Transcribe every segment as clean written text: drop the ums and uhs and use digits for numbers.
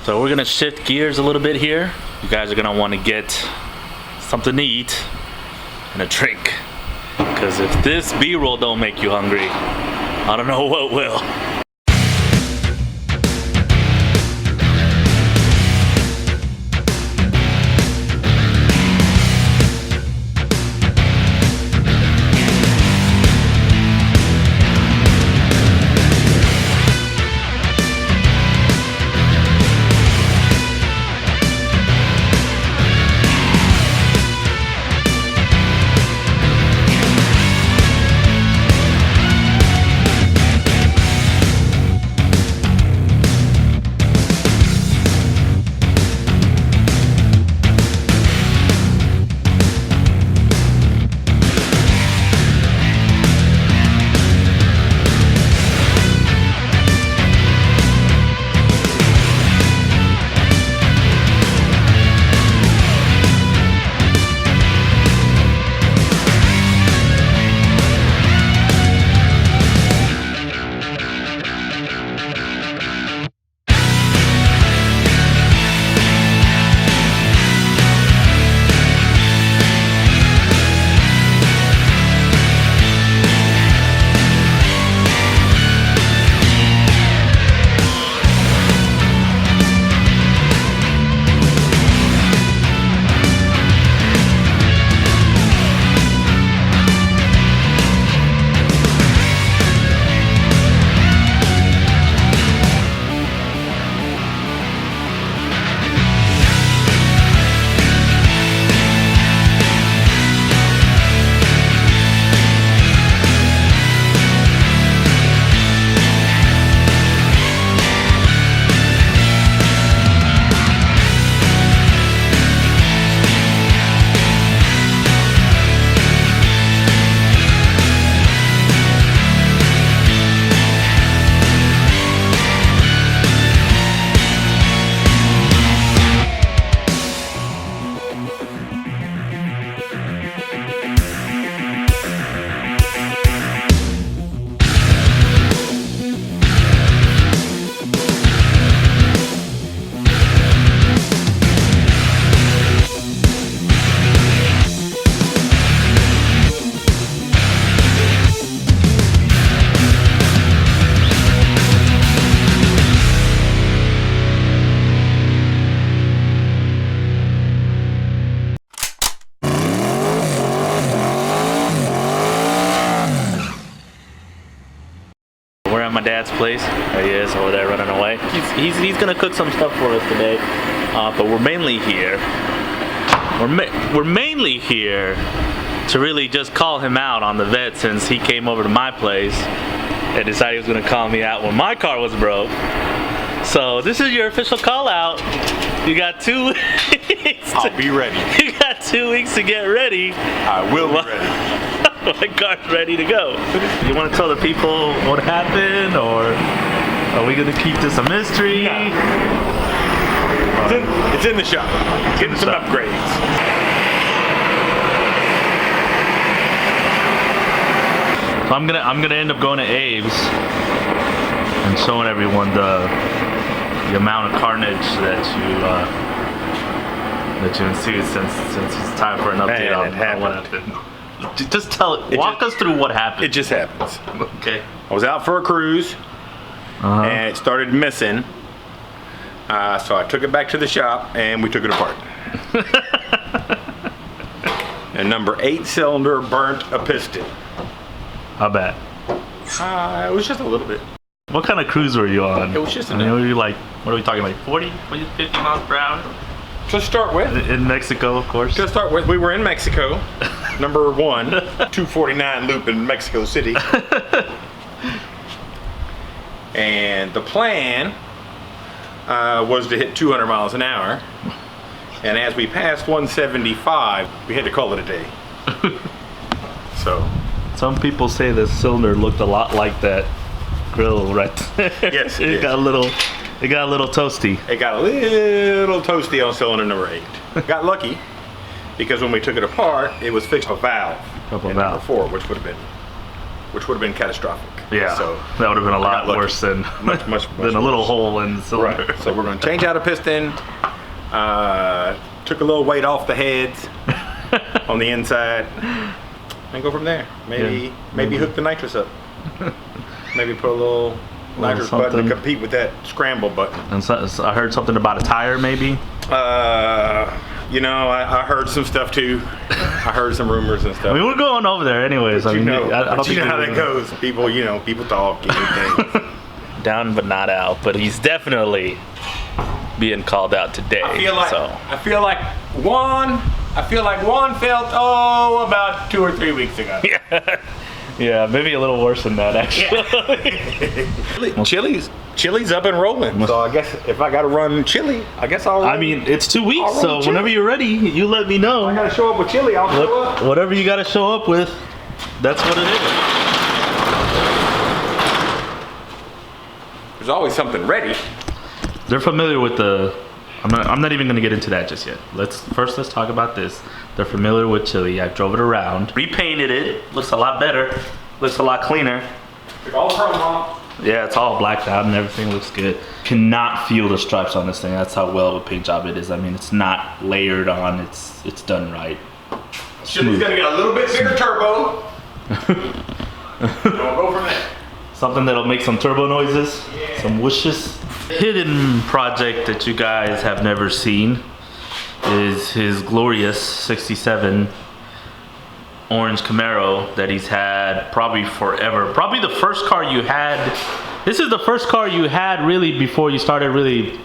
So we're gonna shift gears a little bit here. You guys are gonna want to get something to eat and a drink, because if this B-roll don't make you hungry, I don't know what will. We're at my dad's place. There he is over there running away. He's gonna cook some stuff for us today, but we're mainly here. We're mainly here to really just call him out on the vet, since he came over to my place and decided he was gonna call me out when my car was broke. So this is your official call out. You got 2 weeks. I'll be ready. You got 2 weeks to get ready. I will be ready. My car's ready to go. You want to tell the people what happened, or are we gonna keep this a mystery? No. It's in the shop. Getting some upgrades. So I'm gonna end up going to Abe's and showing everyone the amount of carnage that you ensued since it's time for an update on what happened. Just walk us through what happened. It just happens. Okay. I was out for a cruise, and it started missing. So I took it back to the shop, and we took it apart. A number 8 cylinder burnt a piston. How bad? It was just a little bit. What kind of cruise were you on? It was just were you like, what are we talking, like 40, 50 miles per hour? To start with. In Mexico, of course. To start with, we were in Mexico. Number 1, 249 loop in Mexico City. And the plan was to hit 200 miles an hour. And as we passed 175, we had to call it a day. So. Some people say the cylinder looked a lot like that grill right there. Yes, it got a little toasty. It got a little toasty on cylinder number 8. Got lucky because when we took it apart, it was fixed a valve. Number 4, which would have been which would have been catastrophic. Yeah, so that would have been a lot lucky. worse than much than a little hole in the cylinder. Right. So we're going to change out a piston. Took a little weight off the heads on the inside, and go from there. Maybe hook the nitrous up. Maybe put a little nitrous button to compete with that scramble button. And so I heard something about a tire, maybe. You know, I heard some stuff too. I heard some rumors and stuff. I mean, we're going over there anyways. I mean, I don't think how that goes. People, you know, people talk and things. Down but not out, but he's definitely being called out today. I feel like Juan felt about 2 or 3 weeks ago. Yeah, maybe a little worse than that actually. Yeah. Chili's up and rolling. So I guess if I got to run chili, I guess I'll run. I mean, it's 2 weeks, so whenever you're ready, you let me know. I got to show up with chili, I'll show up. Whatever you got to show up with, that's what it is. There's always something ready. They're familiar with the. I'm not even going to get into that just yet. Let's talk about this. They're familiar with chili. I drove it around, repainted it. Looks a lot better. Looks a lot cleaner. Took all the chrome off. Yeah, it's all blacked out and everything looks good. Cannot feel the stripes on this thing. That's how well of a paint job it is. I mean, it's not layered on. It's done right. Chili's gonna get a little bit bigger turbo. We'll go from there. Something that'll make some turbo noises, some whooshes. Hidden project that you guys have never seen is his glorious 67 orange Camaro that he's had probably forever. Probably the first car you had. This is the first car you had really before you started really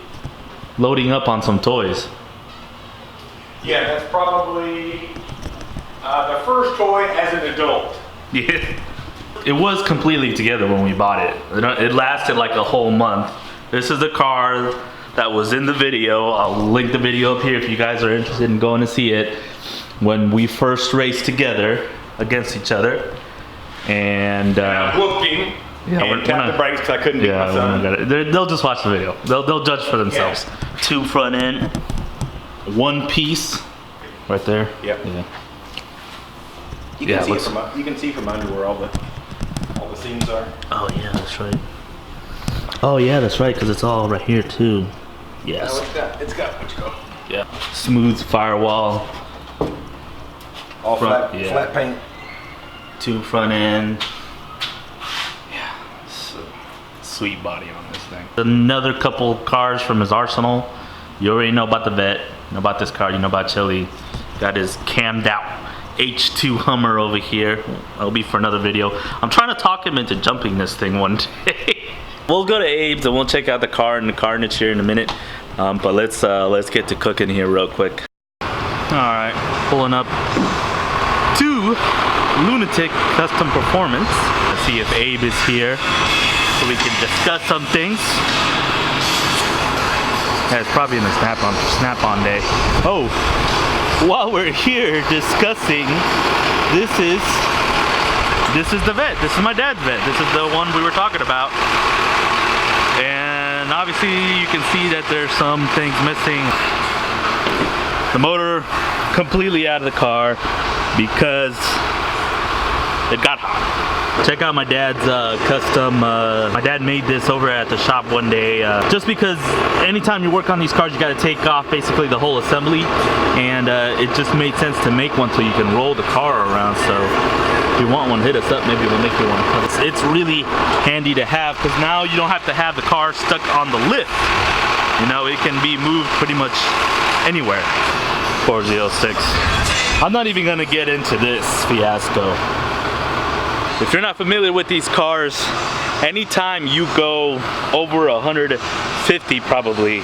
loading up on some toys. Yeah, that's probably the first toy as an adult. Yeah. It was completely together when we bought it. It lasted like a whole month. This is the car that was in the video. I'll link the video up here if you guys are interested in going to see it. When we first raced together against each other. And I whooped him and tapped the brakes because I couldn't beat my son. They'll just watch the video. They'll judge for themselves. Yeah. 2 front end, 1 piece right there. Yep. Yeah. You can see from under where all the seams are. Oh yeah, that's right. Oh yeah, that's right, because it's all right here too. Yes. No, it's got what you go. Yeah. Smooth firewall. All flat paint. 2 front end. Yeah. Sweet body on this thing. Another couple cars from his arsenal. You already know about the Vette. You know about this car. You know about Chili. Got his cammed out H2 Hummer over here. That'll be for another video. I'm trying to talk him into jumping this thing one day. We'll go to Abe's and we'll check out the car and the carnage here in a minute. But let's get to cooking here real quick. All right, pulling up to Lunatic Custom Performance. Let's see if Abe is here so we can discuss some things. Yeah, it's probably in the snap-on day. Oh, while we're here discussing, this is the Vette. This is my dad's Vette. This is the one we were talking about. And obviously you can see that there's some things missing. The motor completely out of the car because it got hot. Check out my dad's custom. My dad made this over at the shop one day. Just because anytime you work on these cars, you got to take off basically the whole assembly, and it just made sense to make one so you can roll the car around. So if you want one, hit us up. Maybe we'll make you one. It's really handy to have because now you don't have to have the car stuck on the lift. You know, it can be moved pretty much anywhere. 406. I'm not even gonna get into this fiasco. If you're not familiar with these cars, anytime you go over 150 probably,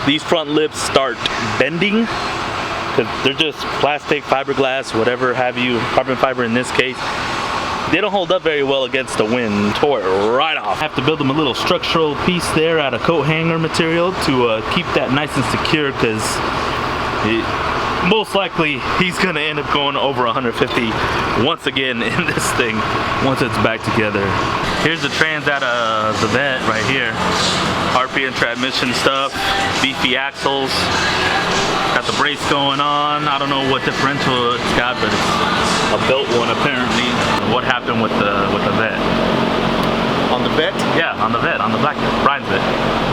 these front lips start bending because they're just plastic, fiberglass, whatever have you, carbon fiber in this case. They don't hold up very well against the wind. Tore it right off. I have to build them a little structural piece there out of coat hanger material to keep that nice and secure because most likely he's gonna end up going over 150 once again in this thing once it's back together. Here's the trans out of the Vette right here. RPM transmission stuff, beefy axles. Got the brace going on. I don't know what differential it's got, but it's a built one apparently. What happened with the vet? On the vet? Yeah, on the vet, on the black Brian's vet.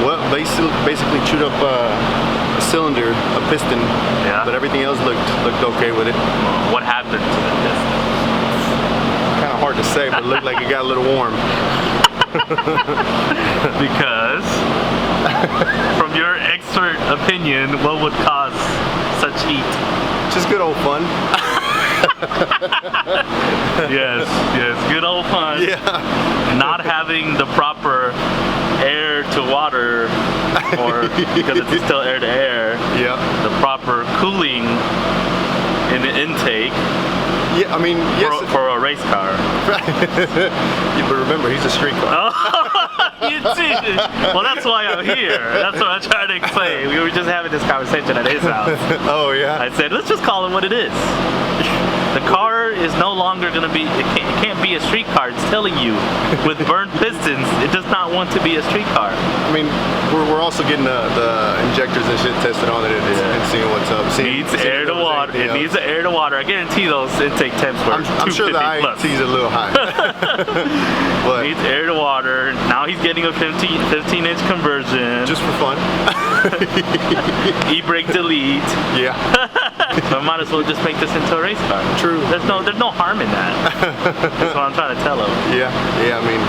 Well, basically chewed up a cylinder, a piston, Yeah. but everything else looked okay with it. What happened to the piston? Kind of hard to say, but it looked like it got a little warm. Because, from your expert opinion, what would cause such heat? Just good old fun. Yes, good old fun. Yeah. Not having the proper air to water, or because it's still air to air, Yeah. the proper cooling in the intake Yeah, I mean, yes. for a race car. Yeah, but remember, he's a street car. You did. Well, that's why I'm here. That's what I'm trying to explain. We were just having this conversation at his house. Oh, yeah. I said, let's just call it what it is. The car is no longer going to be, it can't be a street car. It's telling you, with burned pistons, it does not want to be a street car. I mean, we're also getting the injectors and shit tested on it and seeing what's up. It needs air to water. It needs air to water. I guarantee those intake temps were I'm sure the 250 plus. IT's a little high. But Needs air to water. Now he's getting a 15-inch conversion. just for fun. E-brake delete. Yeah. So I might as well just make this into a race car. True. There's no harm in that. That's what I'm trying to tell him. Yeah. I mean,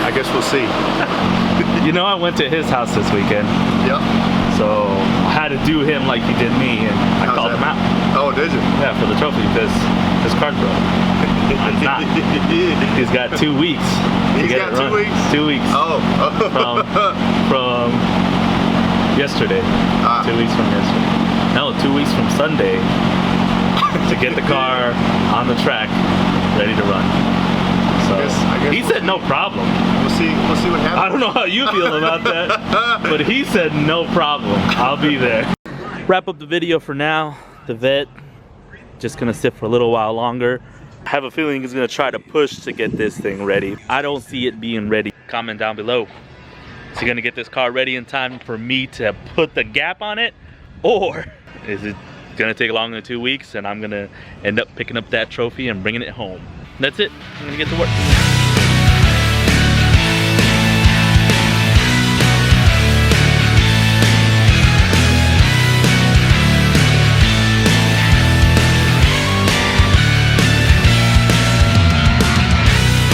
I guess we'll see. You know, I went to his house this weekend, Yep. so I had to do him like he did me, and I How's called that? him out. Oh, did you? Yeah, for the trophy because his car's broke. Mine's not. He's got 2 weeks. to He's get got it 2 run. weeks? 2 weeks. Oh. From yesterday. 2 weeks from yesterday. No, 2 weeks from Sunday to get the car on the track, ready to run. So I guess he said no problem. We'll see what happens. I don't know how you feel about that, but he said no problem. I'll be there. Wrap up the video for now. The vet just gonna sit for a little while longer. I have a feeling he's gonna try to push to get this thing ready. I don't see it being ready. Comment down below. Is he gonna get this car ready in time for me to put the gap on it? Or is it gonna take longer than 2 weeks and I'm gonna end up picking up that trophy and bringing it home? That's it. I'm gonna get to work.